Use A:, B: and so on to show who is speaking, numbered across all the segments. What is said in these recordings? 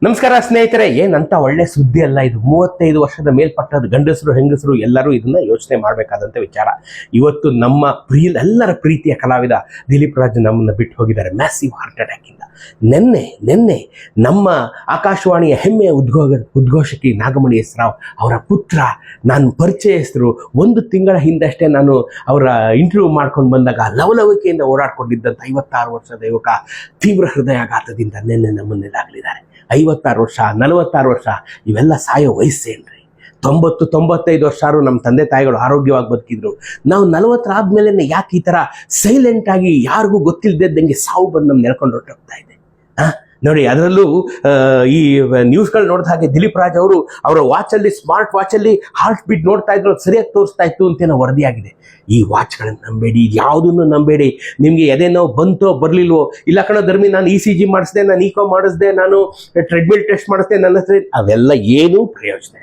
A: ನಮಸ್ಕಾರ ಸ್ನೇಹಿತರೆ, ಏನಂತ ಒಳ್ಳೆ ಸುದ್ದಿ ಅಲ್ಲ ಇದು. 35 ವರ್ಷದ ಮೇಲ್ಪಟ್ಟದ ಗಂಡಸರು ಹೆಂಗಸರು ಎಲ್ಲರೂ ಇದನ್ನ ಯೋಚನೆ ಮಾಡಬೇಕಾದಂತ ವಿಚಾರ. ಇವತ್ತು ನಮ್ಮ ಎಲ್ಲರ ಪ್ರೀತಿಯ ಕಲಾವಿದ ದಿಲೀಪ್ ರಾಜ್ ನಮ್ಮನ್ನ ಬಿಟ್ಟು ಹೋಗಿದ್ದಾರೆ ಮ್ಯಾಸಿವ್ ಹಾರ್ಟ್ ಅಟ್ಯಾಕ್ ಇಂದ. ನಿನ್ನೆ ನಮ್ಮ ಆಕಾಶವಾಣಿಯ ಹೆಮ್ಮೆಯ ಉದ್ಘೋಷಕಿ ನಾಗಮಣಿ ಎಸ್ ರಾವ್ ಅವರ ಪುತ್ರ ನಾನು ಪರಿಚಯಸ್ಥರು 1 ತಿಂಗಳ ಹಿಂದಷ್ಟೇ ನಾನು ಅವರ ಇಂಟರ್ವ್ಯೂ ಮಾಡ್ಕೊಂಡು ಬಂದಾಗ ಲವಲವಿಕೆಯಿಂದ ಓಡಾಡ್ಕೊಂಡಿದ್ದಂಥ 56 ವರ್ಷದ ಯುವಕ ತೀವ್ರ ಹೃದಯಾಘಾತದಿಂದ ನಿನ್ನೆ ನಮ್ಮನ್ನೆದಾಗಲಿದ್ದಾರೆ. 56 ವರ್ಷ, 46 ವರ್ಷ ಇವೆಲ್ಲ ಸಾಯೋ ವಯಸ್ಸೇನ್ರಿ. 90-95 ವರ್ಷ ನಮ್ಮ ತಂದೆ ತಾಯಿಗಳು ಆರೋಗ್ಯವಾಗಿ ಬದುಕಿದ್ರು. ನಾವು 40 ಆದ್ಮೇಲೆ ಯಾಕೆ ಈ ಥರ ಸೈಲೆಂಟ್ ಆಗಿ ಯಾರಿಗೂ ಗೊತ್ತಿಲ್ಲದಂಗೆ ಸಾವು ಬಂದು ನಮ್ಗೆ ನೆಳ್ಕೊಂಡು ಹೊರಟೋಗ್ತಾ ಇದೆ? ನೋಡಿ, ಅದರಲ್ಲೂ ಈ ನ್ಯೂಸ್ಗಳು ನೋಡಿದ ಹಾಗೆ ದಿಲೀಪ್ ರಾಜ್ ಅವರು ಅವರ ವಾಚಲ್ಲಿ, ಸ್ಮಾರ್ಟ್ ವಾಚಲ್ಲಿ ಹಾರ್ಟ್ ಬೀಟ್ ನೋಡ್ತಾ ಇದ್ರು, ಸರಿಯಾಗಿ ತೋರಿಸ್ತಾ ಇತ್ತು ಅಂತೇನೋ ವರದಿಯಾಗಿದೆ. ಈ ವಾಚ್ಗಳನ್ನು ನಂಬೇಡಿ, ಯಾವುದನ್ನು ನಂಬೇಡಿ. ನಿಮಗೆ ಎದೇನೋ ಬಂತೋ ಬರಲಿಲ್ವೋ, ಇಲ್ಲ ಕಣೋ ಧರ್ಮಿ ನಾನು ECG ಮಾಡಿಸಿದೆ, ನಾನು ಈಕೋ ಮಾಡಿಸಿದೆ, ನಾನು ಟ್ರೆಡ್ಮಿಲ್ ಟೆಸ್ಟ್ ಮಾಡಿಸಿದೆ, ನನ್ನ ಹತ್ರ ಅವೆಲ್ಲ ಏನೂ ಪ್ರಯೋಜನ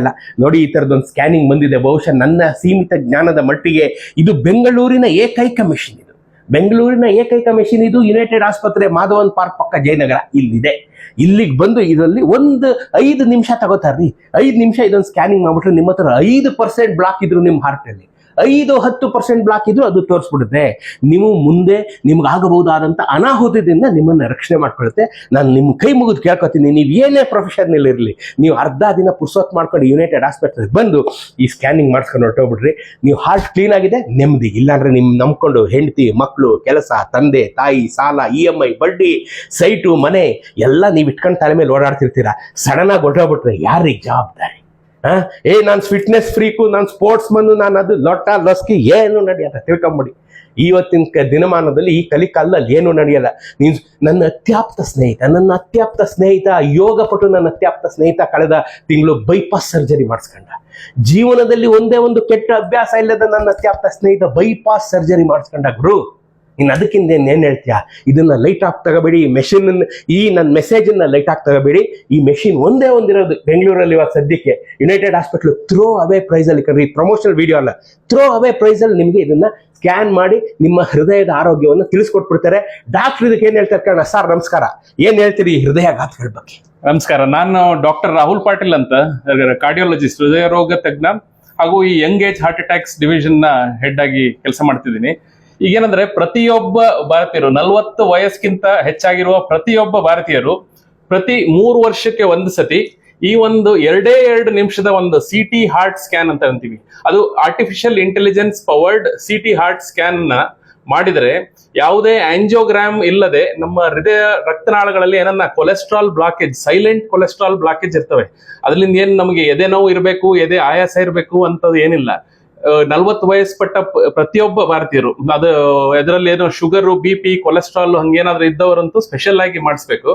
A: ಇಲ್ಲ. ನೋಡಿ, ಈ ಥರದೊಂದು ಸ್ಕ್ಯಾನಿಂಗ್ ಬಂದಿದೆ. ಬಹುಶಃ ನನ್ನ ಸೀಮಿತ ಜ್ಞಾನದ ಮಟ್ಟಿಗೆ ಇದು ಬೆಂಗಳೂರಿನ ಏಕೈಕ ಮೆಷಿನ್ ಇದು. ಯುನೈಟೆಡ್ ಆಸ್ಪತ್ರೆ, ಮಾಧವನ್ ಪಾರ್ಕ್ ಪಕ್ಕ ಜಯನಗರ ಇಲ್ಲಿದೆ. ಇಲ್ಲಿಗೆ ಬಂದು ಇದರಲ್ಲಿ 5 ನಿಮಿಷ ತಗೋತಾರ್ರಿ. 5 ನಿಮಿಷ ಇದೊಂದು ಸ್ಕ್ಯಾನಿಂಗ್ ಮಾಡ್ಬಿಟ್ರೆ ನಿಮ್ಮ ಹತ್ರ 5% ಬ್ಲಾಕ್ ಇದ್ರು ನಿಮ್ಮ ಹಾರ್ಟಲ್ಲಿ, 5-10% ಬ್ಲಾಕ್ ಇದ್ರು ಅದು ತೋರಿಸ್ಬಿಡುತ್ತೆ. ನೀವು ಮುಂದೆ ನಿಮ್ಗಾಗಬಹುದಾದಂಥ ಅನಾಹುತದಿಂದ ನಿಮ್ಮನ್ನು ರಕ್ಷಣೆ ಮಾಡ್ಕೊಳ್ಳುತ್ತೆ. ನಾನು ನಿಮ್ಮ ಕೈ ಮುಗಿದು ಕೇಳ್ಕೊತೀನಿ, ನೀವು ಏನೇ ಪ್ರೊಫೆಷನ್ನಲ್ಲಿ ಇರಲಿ, ನೀವು ಅರ್ಧ ದಿನ ಪುರ್ಸೊತ್ ಮಾಡ್ಕೊಂಡು ಯುನೈಟೆಡ್ ಆಸ್ಪತ್ರೆಗೆ ಬಂದು ಈ ಸ್ಕ್ಯಾನಿಂಗ್ ಮಾಡಿಸ್ಕೊಂಡು ಹೊರಟೋಗ್ಬಿಡ್ರಿ. ನೀವು ಹಾರ್ಟ್ ಕ್ಲೀನ್ ಆಗಿದೆ, ನೆಮ್ಮದಿ. ಇಲ್ಲಾಂದ್ರೆ ನಿಮ್ಮ ನಂಬ್ಕೊಂಡು ಹೆಂಡತಿ, ಮಕ್ಕಳು, ಕೆಲಸ, ತಂದೆ ತಾಯಿ, ಸಾಲ, EMI, ಬಡ್ಡಿ, ಸೈಟು, ಮನೆ ಎಲ್ಲ ನೀವು ಇಟ್ಕೊಂಡು ತಲೆ ಮೇಲೆ ಓಡಾಡ್ತಿರ್ತೀರಾ. ಸಡನ್ ಆಗಿ ಹೊರಟೋಗ್ಬಿಟ್ರೆ ಯಾರಿಗೆ ಜವಾಬ್ದಾರಿ? ನಾನು ಫಿಟ್ನೆಸ್ ಫ್ರೀಕು, ನಾನು ಸ್ಪೋರ್ಟ್ಸ್ ಮನ್ನು, ನಾನು ಅದು ಲೊಟ್ಟ ಲಸ್ಕಿ ಏನು ನಡೆಯಲ್ಲ. ತಿಳ್ಕೊಂಬಿಡಿ, ಇವತ್ತಿನ ದಿನಮಾನದಲ್ಲಿ ಈ ಕಲಿಕಾಲದಲ್ಲಿ ಏನು ನಡೆಯಲ್ಲ. ನನ್ನ ಅತ್ಯಾಪ್ತ ಸ್ನೇಹಿತ ಯೋಗಪಟು, ನನ್ನ ಅತ್ಯಾಪ್ತ ಸ್ನೇಹಿತ ಕಳೆದ ತಿಂಗಳು ಬೈಪಾಸ್ ಸರ್ಜರಿ ಮಾಡಿಸ್ಕೊಂಡ. ಜೀವನದಲ್ಲಿ ಒಂದೇ ಒಂದು ಕೆಟ್ಟ ಅಭ್ಯಾಸ ಇಲ್ಲದ ನನ್ನ ಅತ್ಯಾಪ್ತ ಸ್ನೇಹಿತ ಬೈಪಾಸ್ ಸರ್ಜರಿ ಮಾಡಿಸ್ಕೊಂಡ. ಗುರು, ಇನ್ನು ಅದಕ್ಕಿಂತ ಏನ್ ಹೇಳ್ತೀಯಾ? ಇದನ್ನ ಲೈಟ್ ಆಫ್ ತಗೋಬೇಡಿ. ಈ ನನ್ನ ಮೆಸೇಜನ್ನ ಲೈಟ್ ಆಫ್ ತಗೋಬೇಡಿ. ಈ ಮೆಷಿನ್ ಒಂದೇ ಒಂದಿರೋದು ಬೆಂಗಳೂರಲ್ಲಿ ಇವಾಗ ಸದ್ಯಕ್ಕೆ United hospital throw away price ಅಲ್ಲಿ ಕರೀ, ಪ್ರಮೋಷನಲ್ ವಿಡಿಯೋ ಅಲ್ಲ, ಥ್ರೋ ಅವೇ ಪ್ರೈಸ್ ಅಲ್ಲಿ ನಿಮಗೆ ಇದನ್ನ ಸ್ಕ್ಯಾನ್ ಮಾಡಿ ನಿಮ್ಮ ಹೃದಯದ ಆರೋಗ್ಯವನ್ನು ತಿಳಿಸ್ಕೊಟ್ಬಿಡ್ತಾರೆ. ಡಾಕ್ಟರ್ ಇದಕ್ಕೆ ಏನ್ ಹೇಳ್ತಾರೆ ಕಣ? ಸರ್ ನಮಸ್ಕಾರ, ಏನ್ ಹೇಳ್ತೀರಿ ಈ ಹೃದಯಾಘಾತಗಳ ಬಗ್ಗೆ?
B: ನಮಸ್ಕಾರ, ನಾನು ಡಾಕ್ಟರ್ ರಾಹುಲ್ ಪಾಟೀಲ್ ಅಂತ, ಕಾರ್ಡಿಯಾಲಜಿಸ್ಟ್, ಹೃದಯ ರೋಗ ತಜ್ಞ, ಹಾಗೂ ಈ Young age heart attacks division ನ ಹೆಡ್ ಆಗಿ ಕೆಲಸ ಮಾಡ್ತಿದ್ದೀನಿ. ಈಗೇನಂದ್ರೆ ಪ್ರತಿಯೊಬ್ಬ ಭಾರತೀಯರು, 40 ವಯಸ್ಸಿಗಿಂತ ಹೆಚ್ಚಾಗಿರುವ ಪ್ರತಿಯೊಬ್ಬ ಭಾರತೀಯರು ಪ್ರತಿ 3 ವರ್ಷಕ್ಕೆ ಒಂದು ಸತಿ ಈ ಒಂದು 2 ನಿಮಿಷದ ಒಂದು CT ಹಾರ್ಟ್ ಸ್ಕ್ಯಾನ್ ಅಂತ ಅಂತೀವಿ. ಅದು artificial intelligence powered CT heart scan ನ ಮಾಡಿದರೆ ಯಾವುದೇ ಆಂಜಿಯೋಗ್ರಾಮ್ ಇಲ್ಲದೆ ನಮ್ಮ ಹೃದಯ ರಕ್ತನಾಳಗಳಲ್ಲಿ ಏನನ್ನ cholesterol blockage, silent cholesterol blockage ಇರ್ತವೆ. ಅದರಿಂದ ಏನ್ ನಮಗೆ ಎದೆ ನೋವು ಇರಬೇಕು, ಎದೆ ಆಯಾಸ ಇರಬೇಕು ಅಂತದ್ದು ಏನಿಲ್ಲ. 40 ವಯಸ್ಪಟ್ಟ ಪ್ರತಿಯೊಬ್ಬ ಭಾರತೀಯರು, ಅದು ಇದರಲ್ಲಿ ಏನೋ ಶುಗರು, BP, ಕೊಲೆಸ್ಟ್ರಾಲ್ ಹಂಗೇನಾದ್ರೂ ಇದ್ದವರಂತೂ ಸ್ಪೆಷಲ್ ಆಗಿ ಮಾಡಿಸ್ಬೇಕು.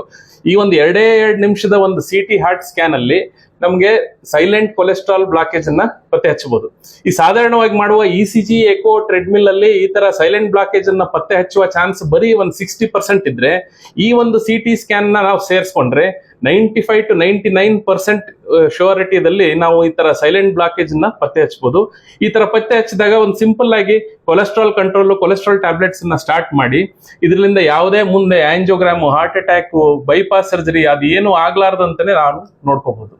B: ಈ ಒಂದು 2 ನಿಮಿಷದ ಒಂದು CT ಹಾರ್ಟ್ ಸ್ಕ್ಯಾನ್ ಅಲ್ಲಿ ನಮ್ಗೆ ಸೈಲೆಂಟ್ ಕೊಲೆಸ್ಟ್ರಾಲ್ ಬ್ಲಾಕೇಜ್ ಅನ್ನ ಪತ್ತೆ ಹಚ್ಚಬಹುದು. ಈ ಸಾಧಾರಣವಾಗಿ ಮಾಡುವ ECG, ಎಕೋ, ಟ್ರೆಡ್ಮಿಲ್ ಅಲ್ಲಿ ಈ ತರ ಸೈಲೆಂಟ್ ಬ್ಲಾಕೇಜ್ ಅನ್ನ ಪತ್ತೆ ಹಚ್ಚುವ ಚಾನ್ಸ್ ಬರೀ ಒಂದು 60% ಇದ್ರೆ, ಈ ಒಂದು CT ಸ್ಕ್ಯಾನ್ ನ ನಾವು ಸೇರಿಸ್ಕೊಂಡ್ರೆ 95-99% ಶ್ಯೂರಿಟಿಯಲ್ಲಿ ನಾವು ಈ ತರ ಸೈಲೆಂಟ್ ಬ್ಲಾಕೇಜ್ ನ ಪತ್ತೆ ಹಚ್ಚಬಹುದು. ಈ ತರ ಪತ್ತೆ ಹಚ್ಚಿದಾಗ ಒಂದು ಸಿಂಪಲ್ ಆಗಿ ಕೊಲೆಸ್ಟ್ರಾಲ್ ಕಂಟ್ರೋಲ್, ಕೊಲೆಸ್ಟ್ರಾಲ್ ಟ್ಯಾಬ್ಲೆಟ್ಸ್ ಅನ್ನ ಸ್ಟಾರ್ಟ್ ಮಾಡಿ, ಇದರಿಂದ ಯಾವುದೇ ಮುಂದೆ angiogram, heart attack, bypass surgery ಅದು ಏನು ಆಗ್ಲಾರ್ದಂತಾನೆ ನಾವು ನೋಡ್ಕೋಬಹುದು.